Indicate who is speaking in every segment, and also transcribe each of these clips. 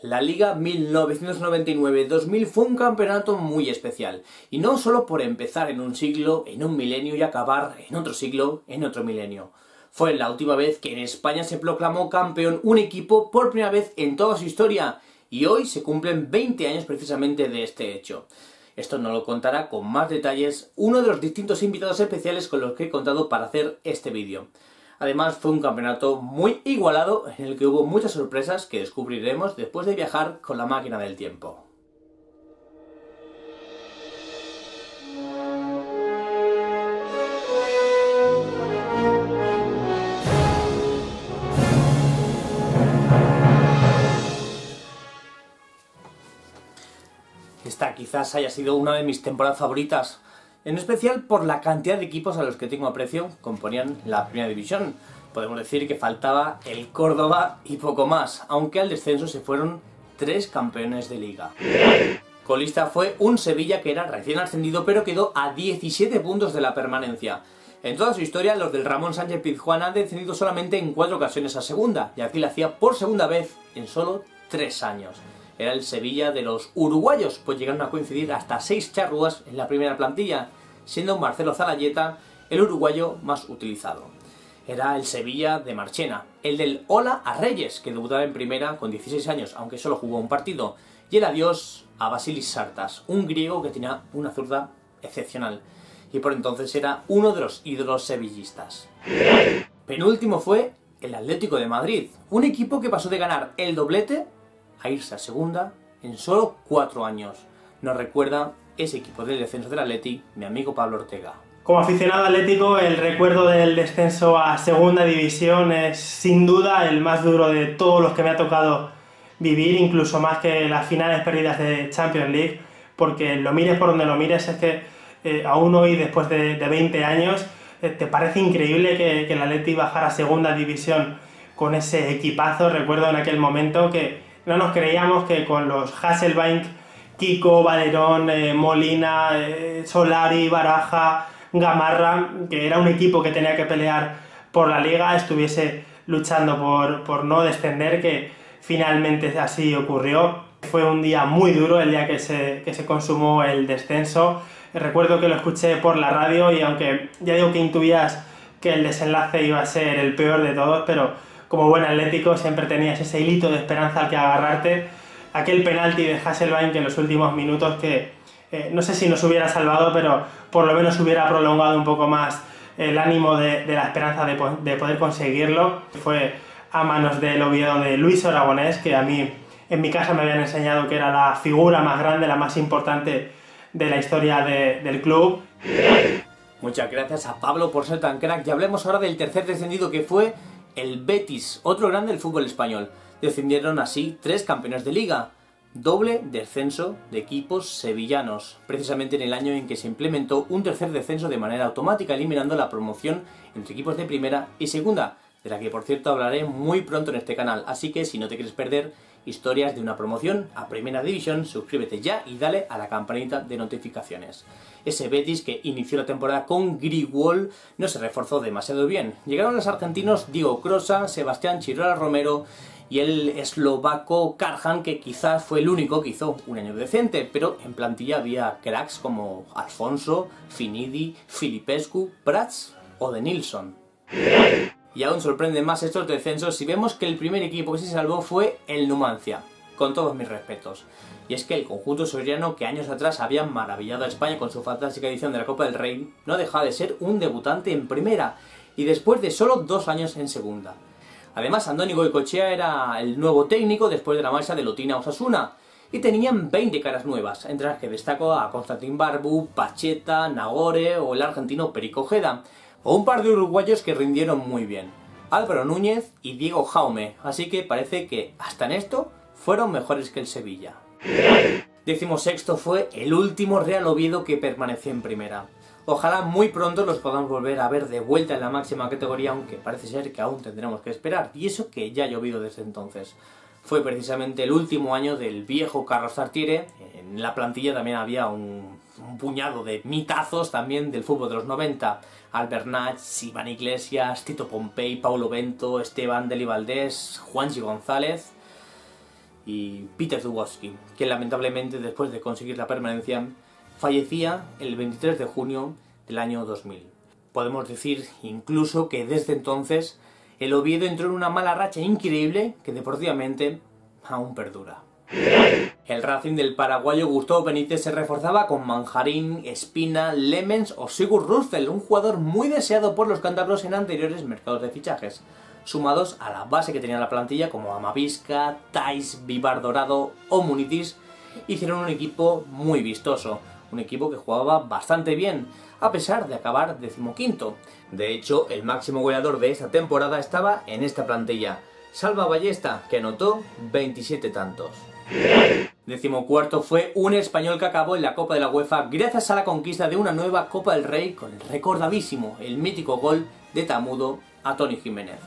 Speaker 1: La Liga 1999-2000 fue un campeonato muy especial, y no solo por empezar en un siglo, en un milenio y acabar en otro siglo, en otro milenio. Fue la última vez que en España se proclamó campeón un equipo por primera vez en toda su historia, y hoy se cumplen 20 años precisamente de este hecho. Esto nos lo contará con más detalles uno de los distintos invitados especiales con los que he contado para hacer este vídeo. Además fue un campeonato muy igualado en el que hubo muchas sorpresas que descubriremos después de viajar con la máquina del tiempo. Esta quizás haya sido una de mis temporadas favoritas, en especial por la cantidad de equipos a los que tengo aprecio componían la primera división. Podemos decir que faltaba el Córdoba y poco más, aunque al descenso se fueron 3 campeones de liga. Colista fue un Sevilla que era recién ascendido pero quedó a 17 puntos de la permanencia. En toda su historia los del Ramón Sánchez Pizjuán han descendido solamente en 4 ocasiones a segunda, y aquí lo hacía por segunda vez en solo 3 años. Era el Sevilla de los uruguayos, pues llegaron a coincidir hasta 6 charrúas en la primera plantilla, siendo Marcelo Zalayeta el uruguayo más utilizado. Era el Sevilla de Marchena, el del hola a Reyes, que debutaba en primera con 16 años, aunque solo jugó un partido, y el adiós a Vasilis Sartas, un griego que tenía una zurda excepcional, y por entonces era uno de los ídolos sevillistas. Penúltimo fue el Atlético de Madrid, un equipo que pasó de ganar el doblete a irse a segunda en solo 4 años. Nos recuerda ese equipo del descenso del Atleti, mi amigo Pablo Ortega.
Speaker 2: Como aficionado atlético, el recuerdo del descenso a segunda división es sin duda el más duro de todos los que me ha tocado vivir, incluso más que las finales perdidas de Champions League, porque lo mires por donde lo mires, es que aún hoy, después de 20 años, te parece increíble que el Atleti bajara a segunda división con ese equipazo. Recuerdo en aquel momento que no nos creíamos que con los Hasselbaink, Kiko, Valerón, Molina, Solari, Baraja, Gamarra, que era un equipo que tenía que pelear por la liga, estuviese luchando por no descender, que finalmente así ocurrió. Fue un día muy duro el día que se consumó el descenso. Recuerdo que lo escuché por la radio y aunque ya digo que intuías que el desenlace iba a ser el peor de todos, pero como buen atlético siempre tenías ese hilito de esperanza al que agarrarte. Aquel penalti de Hasselbaink en los últimos minutos que no sé si nos hubiera salvado, pero por lo menos hubiera prolongado un poco más el ánimo de la esperanza de poder conseguirlo. Fue a manos del Oviedo de Luis Aragonés, que a mí en mi casa me habían enseñado que era la figura más grande, la más importante de la historia del club.
Speaker 1: Muchas gracias a Pablo por ser tan crack, y hablemos ahora del tercer descendido, que fue el Betis, otro grande del fútbol español. Descendieron así 3 campeones de liga. Doble descenso de equipos sevillanos, precisamente en el año en que se implementó un tercer descenso de manera automática, eliminando la promoción entre equipos de primera y segunda, de la que por cierto hablaré muy pronto en este canal, así que si no te quieres perder historias de una promoción a primera división, suscríbete ya y dale a la campanita de notificaciones. Ese Betis, que inició la temporada con Grigol, no se reforzó demasiado bien. Llegaron los argentinos Diego Crosa, Sebastián Chirola Romero y el eslovaco Karhan, que quizás fue el único que hizo un año decente, pero en plantilla había cracks como Alfonso, Finidi, Filipescu, Prats o de Nilsson. Y aún sorprenden más estos descensos si vemos que el primer equipo que se salvó fue el Numancia, con todos mis respetos. Y es que el conjunto soriano, que años atrás había maravillado a España con su fantástica edición de la Copa del Rey, no dejaba de ser un debutante en primera, y después de solo 2 años en segunda. Además, Andoni Goicoechea era el nuevo técnico después de la marcha de Lotina a Osasuna, y tenían 20 caras nuevas, entre las que destaco a Constantin Barbu, Pacheta, Nagore o el argentino Perico Ojeda, o un par de uruguayos que rindieron muy bien, Álvaro Núñez y Diego Jaume, así que parece que hasta en esto fueron mejores que el Sevilla. 16º fue el último Real Oviedo que permaneció en primera. Ojalá muy pronto los podamos volver a ver de vuelta en la máxima categoría, aunque parece ser que aún tendremos que esperar, y eso que ya ha llovido desde entonces. Fue precisamente el último año del viejo Carlos Tartiere. En la plantilla también había un puñado de mitazos también del fútbol de los 90. Albert Nach, Iván Iglesias, Tito Pompey, Paulo Bento, Esteban Deli Valdés, Juanchi González. y Peter Dubowski, que lamentablemente después de conseguir la permanencia fallecía el 23 de junio del año 2000. Podemos decir incluso que desde entonces el Oviedo entró en una mala racha increíble que deportivamente aún perdura. El Racing del paraguayo Gustavo Benítez se reforzaba con Manjarín, Espina, Lemens o Sigurd Russell, un jugador muy deseado por los cántabros en anteriores mercados de fichajes, sumados a la base que tenía la plantilla como Amavisca, Tais, Vivar Dorado o Munitis, hicieron un equipo muy vistoso, un equipo que jugaba bastante bien, a pesar de acabar 15º. De hecho, el máximo goleador de esta temporada estaba en esta plantilla, Salva Ballesta, que anotó 27 tantos. 14º fue un español que acabó en la Copa de la UEFA gracias a la conquista de una nueva Copa del Rey con el recordadísimo, el mítico gol de Tamudo a Toni Jiménez.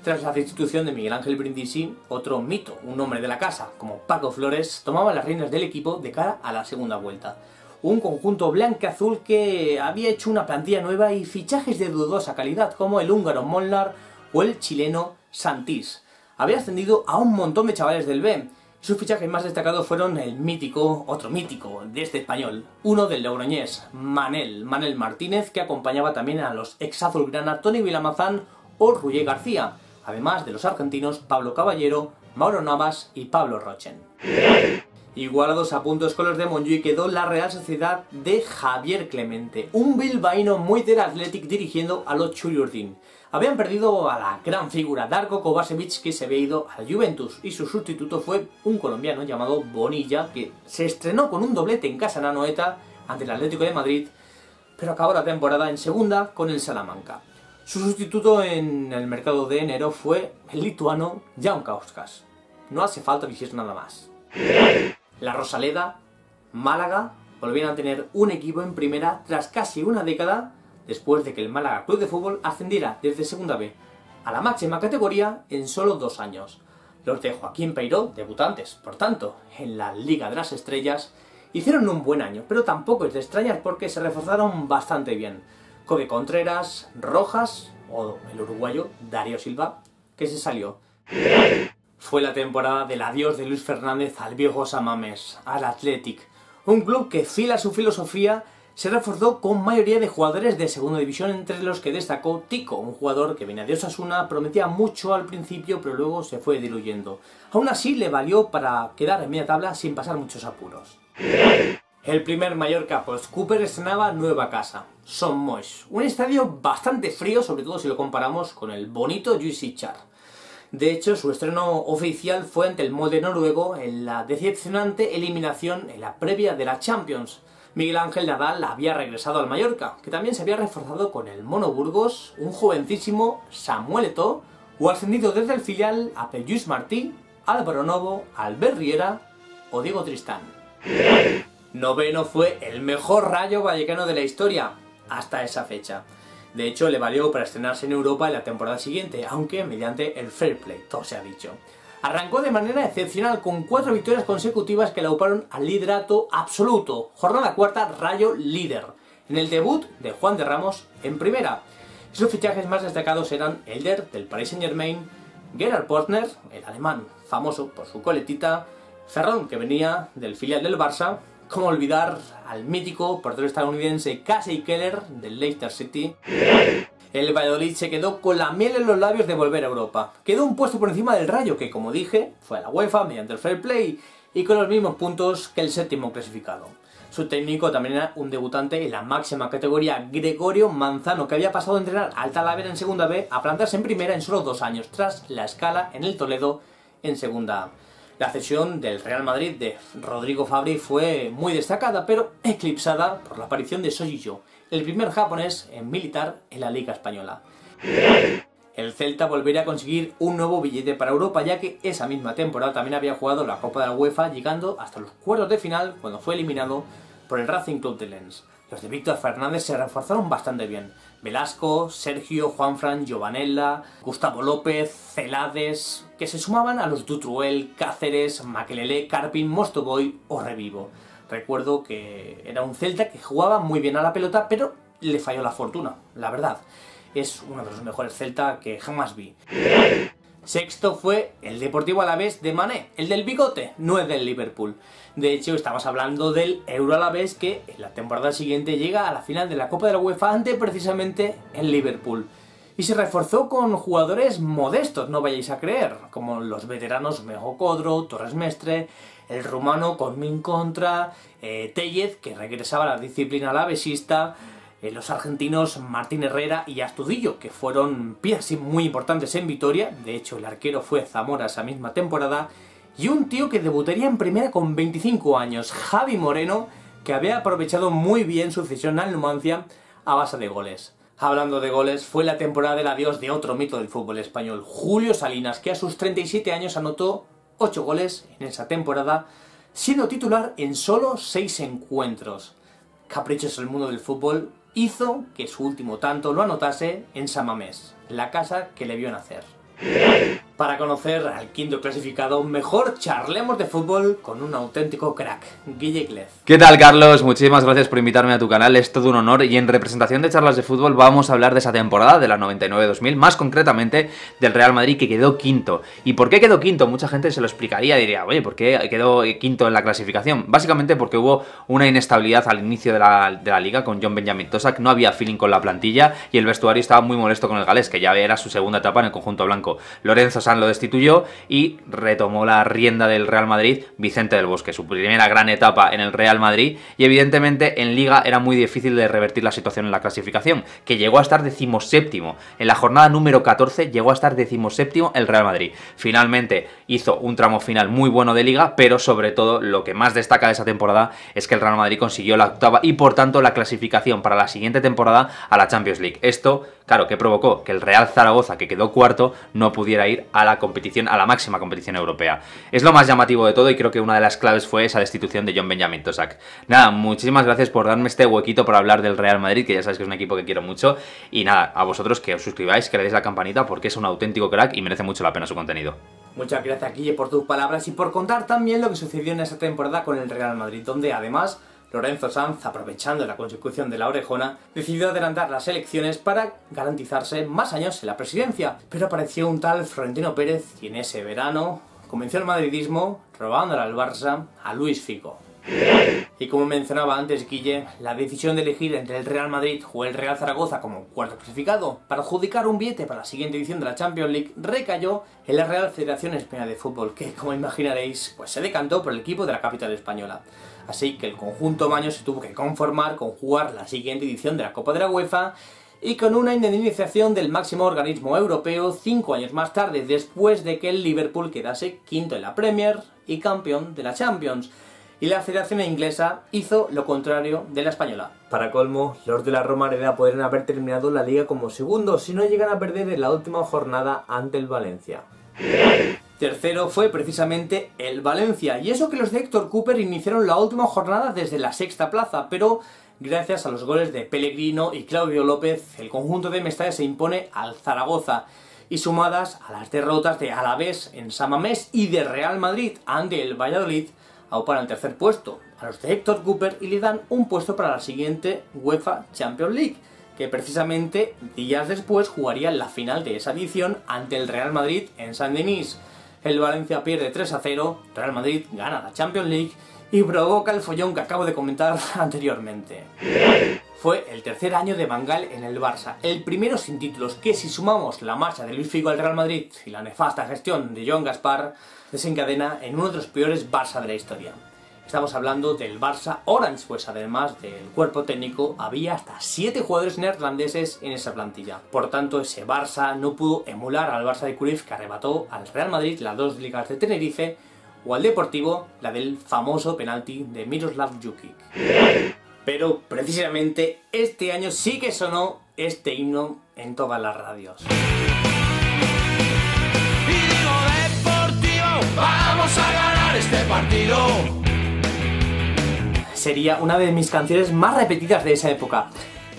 Speaker 1: Tras la destitución de Miguel Ángel Brindisi, otro mito, un hombre de la casa, como Paco Flores, tomaba las riendas del equipo de cara a la segunda vuelta. Un conjunto blanco-azul que había hecho una plantilla nueva y fichajes de dudosa calidad como el húngaro Molnar o el chileno Santís. Había ascendido a un montón de chavales del B. Sus fichajes más destacados fueron el mítico, otro mítico de este español, uno del logroñés, Manel Martínez, que acompañaba también a los ex azulgrana Tony Vilamazán o Ruyer García, además de los argentinos Pablo Caballero, Mauro Navas y Pablo Rochen. Igualados a puntos con los de Montjuïc quedó la Real Sociedad de Javier Clemente, un bilbaíno muy del Athletic dirigiendo a los Churiurdin. Habían perdido a la gran figura Darko Kovacevic, que se había ido al Juventus, y su sustituto fue un colombiano llamado Bonilla, que se estrenó con un doblete en casa en Anoeta ante el Atlético de Madrid, pero acabó la temporada en segunda con el Salamanca. Su sustituto en el mercado de enero fue el lituano Jan Kauskas. No hace falta decir nada más. La Rosaleda, Málaga, volvieron a tener un equipo en primera tras casi una década después de que el Málaga Club de Fútbol ascendiera desde Segunda B a la máxima categoría en solo 2 años. Los de Joaquín Peiró, debutantes, por tanto, en la Liga de las Estrellas, hicieron un buen año, pero tampoco es de extrañar porque se reforzaron bastante bien. Coque Contreras, Rojas o el uruguayo Darío Silva, que se salió. Fue la temporada del adiós de Luis Fernández al viejo Samames, al Athletic, un club que, fiel a su filosofía, se reforzó con mayoría de jugadores de segunda división, entre los que destacó Tico, un jugador que venía de Osasuna, prometía mucho al principio pero luego se fue diluyendo. Aún así le valió para quedar en media tabla sin pasar muchos apuros. El primer Mallorca post-Cooper estrenaba nueva casa, Son Moix, un estadio bastante frío, sobre todo si lo comparamos con el bonito Lluís Sitjar. De hecho, su estreno oficial fue ante el Molde noruego en la decepcionante eliminación en la previa de la Champions. Miguel Ángel Nadal había regresado al Mallorca, que también se había reforzado con el Mono Burgos, un jovencísimo Samuel Eto'o, o ascendido desde el filial a Lluís Martí, Álvaro Novo, Albert Riera o Diego Tristán. Noveno fue el mejor Rayo Vallecano de la historia, hasta esa fecha. De hecho, le valió para estrenarse en Europa en la temporada siguiente, aunque mediante el fair play, todo se ha dicho. Arrancó de manera excepcional con 4 victorias consecutivas que le auparon al liderato absoluto. Jornada cuarta, Rayo líder. En el debut de Juan de Ramos en primera. Sus fichajes más destacados eran Elder del Paris Saint-Germain, Gerhard Pottner, el alemán famoso por su coletita, Ferrón, que venía del filial del Barça. Cómo olvidar al mítico portero estadounidense Casey Keller del Leicester City. El Valladolid se quedó con la miel en los labios de volver a Europa. Quedó un puesto por encima del Rayo, que como dije, fue a la UEFA mediante el fair play y con los mismos puntos que el séptimo clasificado. Su técnico también era un debutante en la máxima categoría, Gregorio Manzano, que había pasado de entrenar al Talavera en Segunda B a plantarse en primera en solo 2 años, tras la escala en el Toledo en Segunda A. La cesión del Real Madrid de Rodrigo Fabri fue muy destacada, pero eclipsada por la aparición de Sojiyo, el primer japonés en militar en la Liga Española. El Celta volvería a conseguir un nuevo billete para Europa, ya que esa misma temporada también había jugado la Copa de la UEFA, llegando hasta los cuartos de final cuando fue eliminado por el Racing Club de Lens. Los de Víctor Fernández se reforzaron bastante bien. Velasco, Sergio, Juanfran, Giovanella, Gustavo López, Celades, que se sumaban a los Dutruel, Cáceres, Makelele, Carpin, Mostovoy o Revivo. Recuerdo que era un Celta que jugaba muy bien a la pelota, pero le falló la fortuna, la verdad. Es uno de los mejores Celta que jamás vi. Sexto fue el Deportivo Alavés de Mané, el del bigote, no es del Liverpool. De hecho, estamos hablando del Euro Alavés, que en la temporada siguiente llega a la final de la Copa de la UEFA ante precisamente el Liverpool. Y se reforzó con jugadores modestos, no vayáis a creer, como los veteranos Mejo Codro, Torres Mestre, el rumano Cosmin Contra, Tellez, que regresaba a la disciplina alavesista, los argentinos Martín Herrera y Astudillo, que fueron piezas muy importantes en Vitoria. De hecho, el arquero fue Zamora esa misma temporada. Y un tío que debutaría en primera con 25 años, Javi Moreno, que había aprovechado muy bien su cesión al Numancia a base de goles. Hablando de goles, fue la temporada del adiós de otro mito del fútbol español, Julio Salinas, que a sus 37 años anotó 8 goles en esa temporada, siendo titular en solo 6 encuentros. Caprichos del mundo del fútbol hizo que su último tanto lo anotase en San Mamés, la casa que le vio nacer. Para conocer al quinto clasificado, mejor charlemos de fútbol con un auténtico crack, Guille Glez.
Speaker 3: ¿Qué tal, Carlos? Muchísimas gracias por invitarme a tu canal, es todo un honor, y en representación de charlas de fútbol vamos a hablar de esa temporada, de la 99-2000, más concretamente del Real Madrid, que quedó quinto. ¿Y por qué quedó quinto? Mucha gente se lo explicaría, diría, oye, ¿por qué quedó quinto en la clasificación? Básicamente porque hubo una inestabilidad al inicio de la liga con John Benjamin Tosak, no había feeling con la plantilla y el vestuario estaba muy molesto con el galés, que ya era su segunda etapa en el conjunto blanco. Lorenzo Sanz lo destituyó y retomó la rienda del Real Madrid Vicente del Bosque, su primera gran etapa en el Real Madrid, y evidentemente en Liga era muy difícil de revertir la situación en la clasificación, que llegó a estar 17º. En la jornada número 14 llegó a estar 17º el Real Madrid. Finalmente hizo un tramo final muy bueno de Liga, pero sobre todo lo que más destaca de esa temporada es que el Real Madrid consiguió la octava y por tanto la clasificación para la siguiente temporada a la Champions League. Esto, claro, que provocó que el Real Zaragoza, que quedó cuarto, no pudiera ir a la competición, a la máxima competición europea. Es lo más llamativo de todo y creo que una de las claves fue esa destitución de John Benjamin Tosak. Nada, muchísimas gracias por darme este huequito para hablar del Real Madrid, que ya sabéis que es un equipo que quiero mucho, y nada, a vosotros que os suscribáis, que le deis la campanita porque es un auténtico crack y merece mucho la pena su contenido.
Speaker 1: Muchas gracias, Guille, por tus palabras y por contar también lo que sucedió en esa temporada con el Real Madrid, donde además Lorenzo Sanz, aprovechando la consecución de la orejona, decidió adelantar las elecciones para garantizarse más años en la presidencia. Pero apareció un tal Florentino Pérez y en ese verano comenzó el madridismo robándole al Barça a Luis Figo. Y como mencionaba antes Guille, la decisión de elegir entre el Real Madrid o el Real Zaragoza como cuarto clasificado para adjudicar un billete para la siguiente edición de la Champions League recayó en la Real Federación Española de Fútbol, que como imaginaréis, pues se decantó por el equipo de la capital española. Así que el conjunto maño se tuvo que conformar con jugar la siguiente edición de la Copa de la UEFA y con una indemnización del máximo organismo europeo 5 años más tarde, después de que el Liverpool quedase quinto en la Premier y campeón de la Champions. Y la Federación Inglesa hizo lo contrario de la española. Para colmo, los de la Romareda podrían haber terminado la liga como segundos si no llegan a perder en la última jornada ante el Valencia. Tercero fue precisamente el Valencia, y eso que los de Héctor Cooper iniciaron la última jornada desde la sexta plaza, pero gracias a los goles de Pellegrino y Claudio López, el conjunto de Mestalla se impone al Zaragoza, y sumadas a las derrotas de Alavés en San Mamés y de Real Madrid ante el Valladolid, auparan el tercer puesto a los de Héctor Cooper y le dan un puesto para la siguiente UEFA Champions League, que precisamente días después jugaría la final de esa edición ante el Real Madrid en Saint-Denis. El Valencia pierde 3-0, Real Madrid gana la Champions League y provoca el follón que acabo de comentar anteriormente. Fue el tercer año de Van Gaal en el Barça, el primero sin títulos, que si sumamos la marcha de Luis Figo al Real Madrid y la nefasta gestión de Joan Gaspar, desencadena en uno de los peores Barça de la historia. Estamos hablando del Barça Orange, pues además del cuerpo técnico había hasta 7 jugadores neerlandeses en esa plantilla. Por tanto, ese Barça no pudo emular al Barça de Cruyff, que arrebató al Real Madrid las 2 ligas de Tenerife, o al Deportivo la del famoso penalti de Miroslav Jukic. Pero precisamente este año sí que sonó este himno en todas las radios.
Speaker 4: Y digo Deportivo, vamos a ganar este partido.
Speaker 1: Sería una de mis canciones más repetidas de esa época.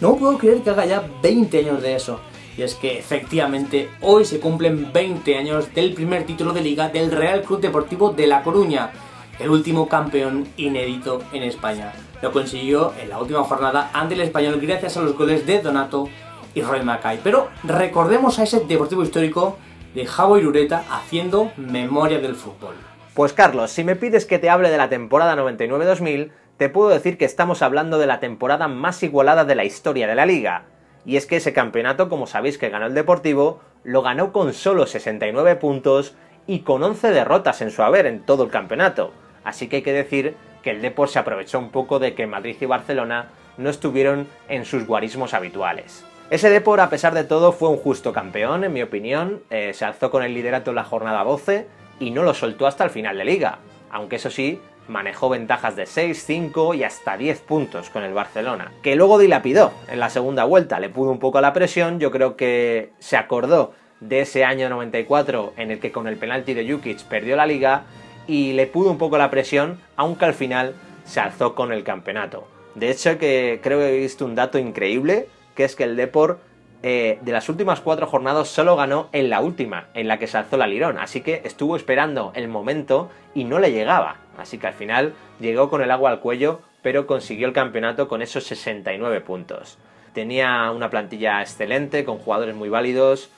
Speaker 1: No puedo creer que haga ya 20 años de eso. Y es que efectivamente hoy se cumplen 20 años del primer título de Liga del Real Club Deportivo de La Coruña, el último campeón inédito en España. Lo consiguió en la última jornada ante el Español gracias a los goles de Donato y Roy Mackay. Pero recordemos a ese Deportivo histórico de Javo Irureta haciendo memoria del fútbol.
Speaker 5: Pues Carlos, si me pides que te hable de la temporada 99-2000, te puedo decir que estamos hablando de la temporada más igualada de la historia de la liga. Y es que ese campeonato, como sabéis que ganó el Deportivo, lo ganó con solo 69 puntos y con 11 derrotas en su haber en todo el campeonato. Así que hay que decir que el Depor se aprovechó un poco de que Madrid y Barcelona no estuvieron en sus guarismos habituales. Ese Depor, a pesar de todo, fue un justo campeón, en mi opinión. Se alzó con el liderato en la jornada 12 y no lo soltó hasta el final de liga. Aunque eso sí, manejó ventajas de 6, 5 y hasta 10 puntos con el Barcelona, que luego dilapidó en la segunda vuelta, le pudo un poco a la presión. Yo creo que se acordó de ese año 94 en el que con el penalti de Jukic perdió la liga y le pudo un poco la presión, aunque al final se alzó con el campeonato. De hecho, que creo que he visto un dato increíble, que es que el Depor de las últimas 4 jornadas solo ganó en la última, en la que se alzó la Lirón, así que estuvo esperando el momento y no le llegaba, así que al final llegó con el agua al cuello, pero consiguió el campeonato con esos 69 puntos. Tenía una plantilla excelente, con jugadores muy válidos,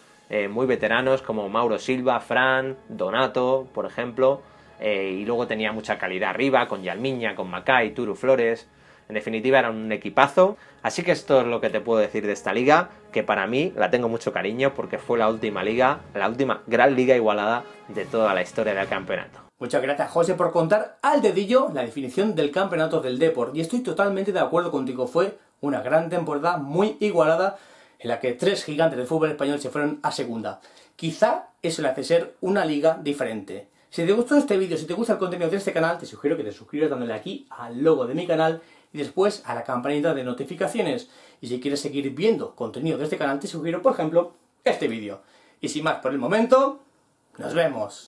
Speaker 5: muy veteranos como Mauro Silva, Fran, Donato, por ejemplo, y luego tenía mucha calidad arriba, con Yalmiña, con Macay, Turu Flores. En definitiva era un equipazo, así que esto es lo que te puedo decir de esta liga, que para mí la tengo mucho cariño porque fue la última liga, la última gran liga igualada de toda la historia del campeonato.
Speaker 1: Muchas gracias, José, por contar al dedillo la definición del campeonato del Depor, y estoy totalmente de acuerdo contigo. Fue una gran temporada, muy igualada, en la que 3 gigantes del fútbol español se fueron a segunda. Quizá eso le hace ser una liga diferente. Si te gustó este vídeo, si te gusta el contenido de este canal, te sugiero que te suscribas dándole aquí al logo de mi canal y después a la campanita de notificaciones. Y si quieres seguir viendo contenido de este canal, te sugiero, por ejemplo, este vídeo. Y sin más por el momento, nos vemos.